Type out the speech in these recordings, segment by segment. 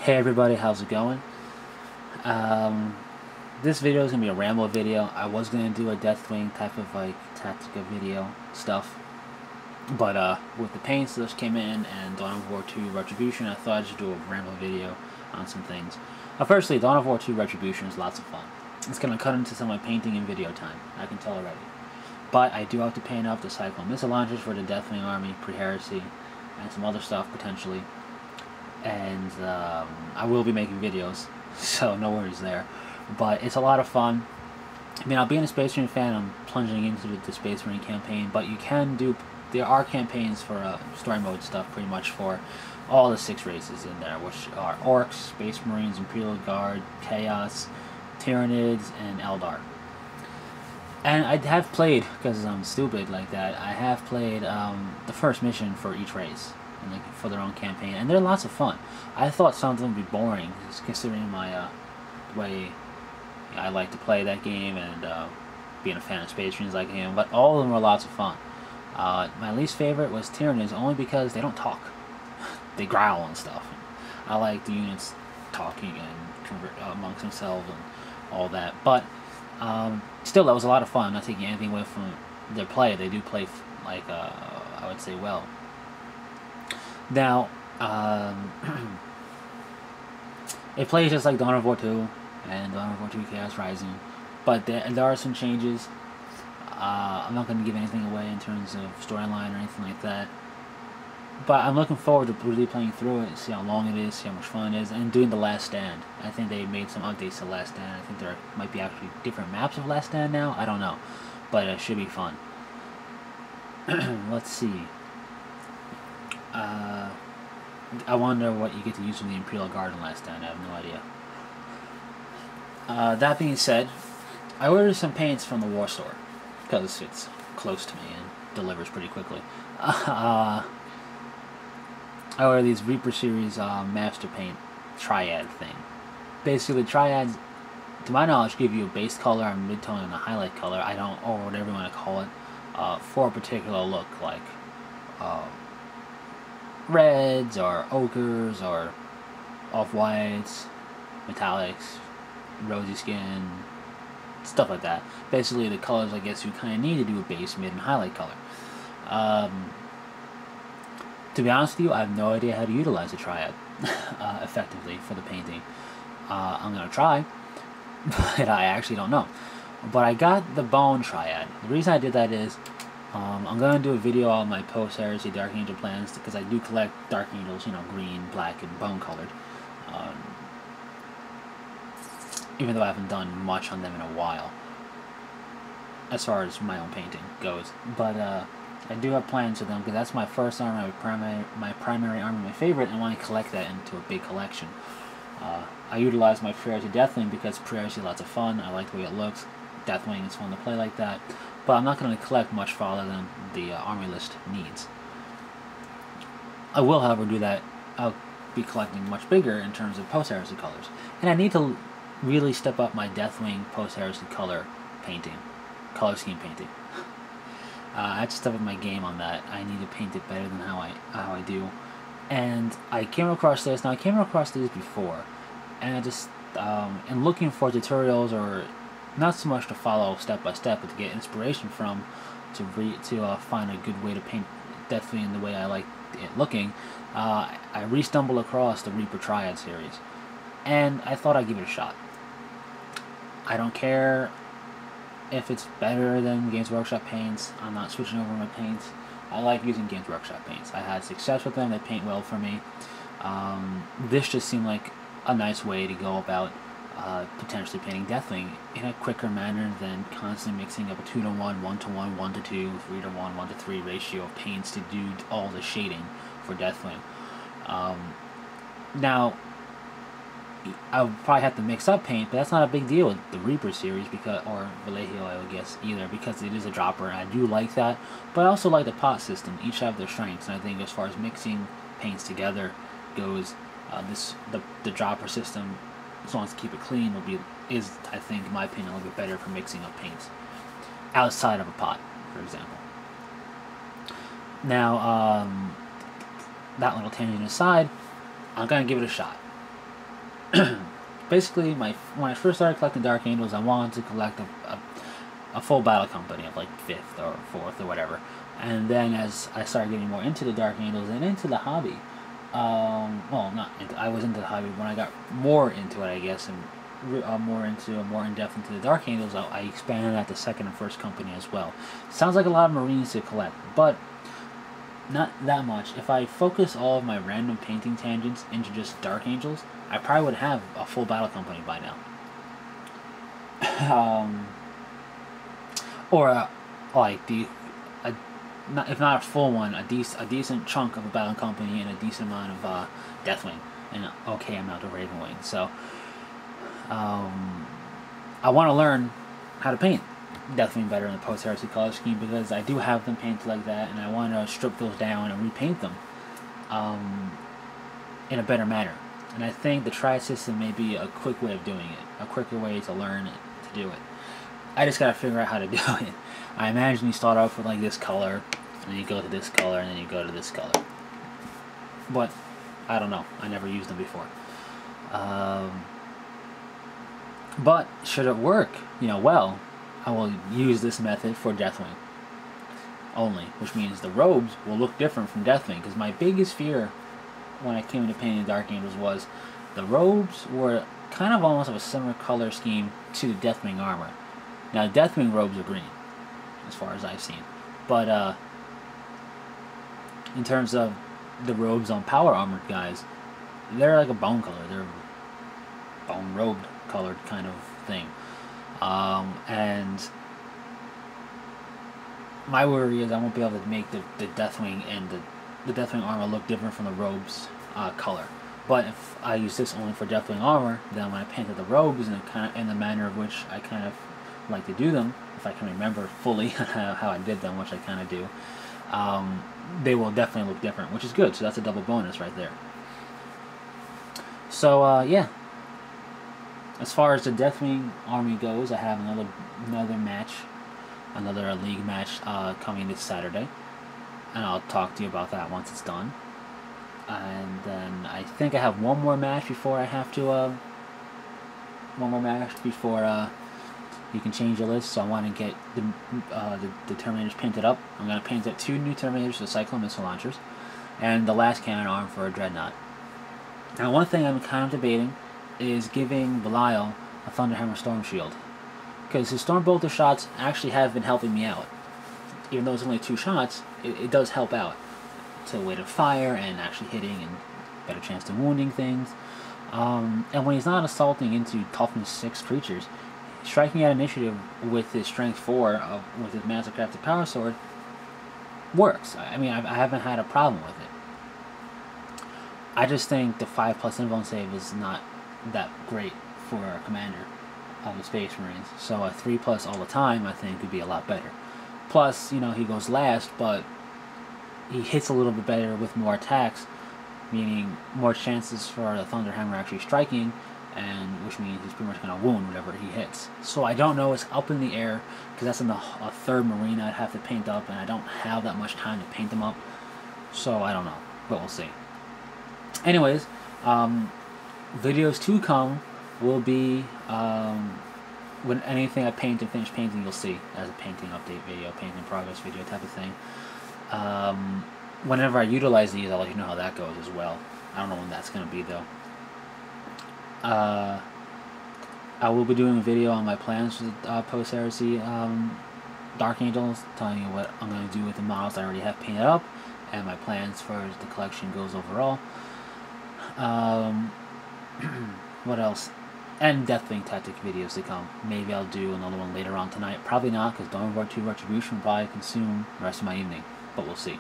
Hey everybody, how's it going? This video is going to be a ramble video. I was going to do a Deathwing type of like tactica video stuff, but with the paints that just came in and Dawn of War 2 Retribution, I thought I'd just do a ramble video on some things. Firstly, Dawn of War 2 Retribution is lots of fun. It's going to cut into some of my painting and video time, I can tell already. But I do have to paint up the Cyclone missile launchers for the Deathwing army, pre-heresy, and some other stuff potentially. And I will be making videos, so no worries there. But it's a lot of fun. I mean, I'll be a Space Marine fan. I'm plunging into the Space Marine campaign, but you can do. There are campaigns for story mode stuff, pretty much for all the 6 races in there, which are Orcs, Space Marines, Imperial Guard, Chaos, Tyranids, and Eldar. And I have played, because I'm stupid like that, I have played the first mission for each race. And like for their own campaign, and they're lots of fun. I thought some of them would be boring, considering my way I like to play that game and being a fan of Space Marines like I am. But all of them were lots of fun. My least favorite was Tyranids, only because they don't talk; they growl and stuff. I like the units talking and convert amongst themselves and all that. But still, that was a lot of fun. I'm not taking anything away from their play. They do play like I would say well. Now, it plays just like Dawn of War 2 and Dawn of War 2 Chaos Rising, but there are some changes. I'm not going to give anything away in terms of storyline or anything like that, but I'm looking forward to really playing through it, see how long it is, see how much fun it is, and doing the Last Stand. I think they made some updates to Last Stand. I think there might be actually different maps of Last Stand now. I don't know, but it should be fun. Let's see. I wonder what you get to use from the Imperial Guard in Last Stand. I have no idea. That being said, I ordered some paints from the War Store because it's close to me and delivers pretty quickly. I ordered these Reaper Series Master Paint Triad thing. Basically, Triads, to my knowledge, give you a base color, a mid-tone, and a highlight color. Or whatever you want to call it, for a particular look, like reds or ochres or off-whites, metallics, rosy skin, stuff like that. Basically the colors I guess you kind of need to do a base, mid, and highlight color. To be honest with you, I have no idea how to utilize a Triad effectively for the painting. I'm going to try, but I actually don't know. But I got the Bone Triad. The reason I did that is I'm going to do a video on my post-heresy Dark Angel plans, because I do collect Dark Angels, you know, green, black, and bone-colored. Even though I haven't done much on them in a while, as far as my own painting goes. But I do have plans for them, because that's my first army, my primary army, my favorite, and I want to collect that into a big collection. I utilize my Pre-Heresy Deathwing because Pre-Heresy is lots of fun. I like the way it looks. Deathwing is fun to play like that. But I'm not going to collect much farther than the army list needs. I will, however, do that. I'll be collecting much bigger in terms of post-heresy colors. And I need to really step up my Deathwing post-heresy color scheme painting. I have to step up my game on that. I need to paint it better than how I do. And I came across this. Now, I came across these before. And I just, in looking for tutorials, or not so much to follow step by step, but to get inspiration from, to find a good way to paint Deathwing in the way I like it looking, I re-stumbled across the Reaper Triad series, and I thought I'd give it a shot. I don't care if it's better than Games Workshop paints. I'm not switching over my paints. I like using Games Workshop paints. I had success with them. They paint well for me. This just seemed like a nice way to go about potentially painting Deathwing in a quicker manner than constantly mixing up a 2-to-1, 1-to-1, 1-to-2, 3-to-1, 1-to-3 ratio of paints to do all the shading for Deathwing. Now, I'll probably have to mix up paint, but that's not a big deal with the Reaper series, or Vallejo, I would guess, either, because it is a dropper, and I do like that. But I also like the pot system. Each have their strengths, and I think as far as mixing paints together goes, the dropper system, as long as keep it clean, is, I think, in my opinion, a little bit better for mixing up paints outside of a pot, for example. Now, that little tangent aside, I'm gonna give it a shot. Basically, when I first started collecting Dark Angels, I wanted to collect a full battle company of like 5th or 4th or whatever. And then as I started getting more into the Dark Angels and into the hobby, well, not into, I was into the hobby when I got more into it, I guess, and more in depth into the Dark Angels. I expanded at the 2nd and 1st company as well. Sounds like a lot of Marines to collect, but not that much. If I focus all of my random painting tangents into just Dark Angels, I probably would have a full battle company by now. Or like if not a full one, a decent chunk of a battle company and a decent amount of Deathwing and an okay amount of Ravenwing. So I want to learn how to paint Deathwing better in the post-heresy color scheme, because I do have them painted like that, and I want to strip those down and repaint them in a better manner. And I think the triad system may be a quick way of doing it, a quicker way to learn to do it. I just gotta figure out how to do it. I imagine you start off with like this color, and then you go to this color, and then you go to this color. But I don't know. I never used them before. But should it work, well, I will use this method for Deathwing only, which means the robes will look different from Deathwing. Because my biggest fear when I came into painting Dark Angels was the robes were kind of almost of a similar color scheme to the Deathwing armor. Now, Deathwing robes are green, as far as I've seen. But in terms of the robes on power armored guys, they're like a bone color. They're bone robed colored kind of thing. And my worry is I won't be able to make the Deathwing and the Deathwing armor look different from the robes color. But if I use this only for Deathwing armor, then when I painted the robes in the manner of which I kind of like to do them, if I can remember fully how I did them, which I kind of do, they will definitely look different, which is good. So that's a double bonus right there. So yeah. As far as the Deathwing army goes, I have another match, another league match coming this Saturday, and I'll talk to you about that once it's done. And then I think I have one more match before I have to. You can change your list. So I want to get the Terminators painted up. I'm going to paint up 2 new Terminators for Cyclone missile launchers, and the last cannon arm for a Dreadnought. Now, one thing I'm kind of debating is giving Belial a Thunderhammer Storm Shield, because his Storm Bolter shots actually have been helping me out. Even though it's only 2 shots, it does help out to weight of fire and actually hitting and better chance to wounding things. And when he's not assaulting into toughness 6 creatures, striking at initiative with his strength 4 with his Master Crafted Power Sword works. I mean, I haven't had a problem with it. I just think the 5+ invuln save is not that great for a commander of the Space Marines. So a 3+ all the time, I think, would be a lot better. Plus, he goes last, but he hits a little bit better with more attacks, meaning more chances for the Thunderhammer actually striking, and which means he's pretty much going to wound whatever he hits. So I don't know, it's up in the air, because that's in a 3rd Marine I'd have to paint up, and I don't have that much time to paint them up. So I don't know, but we'll see. Anyways, videos to come will be when anything I paint and finish painting, you'll see as a painting update video, painting progress video type of thing. Whenever I utilize these, I'll let you know how that goes as well. I don't know when that's going to be, though. I will be doing a video on my plans for the post-heresy Dark Angels, telling you what I'm going to do with the models I already have painted up, and my plans for as the collection goes overall. What else? And Deathwing tactic videos to come. Maybe I'll do another one later on tonight. Probably not, because Dawn of War 2 Retribution will probably consume the rest of my evening. But we'll see.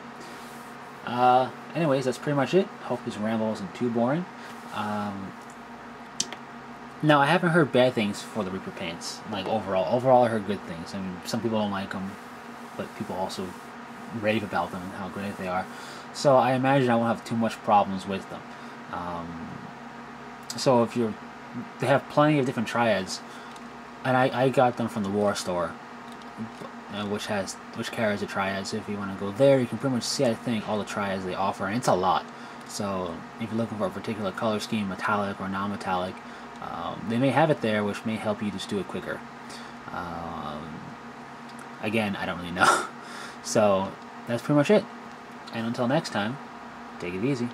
Anyways, that's pretty much it. Hope this ramble wasn't too boring. Now, I haven't heard bad things for the Reaper paints. Like, overall. Overall, I heard good things. I mean, some people don't like them, but people also rave about them and how great they are. So I imagine I won't have too much problems with them. So if they have plenty of different triads, and I got them from the War Store, which carries the triads. So if you want to go there, you can pretty much see, I think, all the triads they offer, and it's a lot. So if you're looking for a particular color scheme, metallic or non-metallic, they may have it there, which may help you just do it quicker. Again, I don't really know. So that's pretty much it. And until next time, take it easy.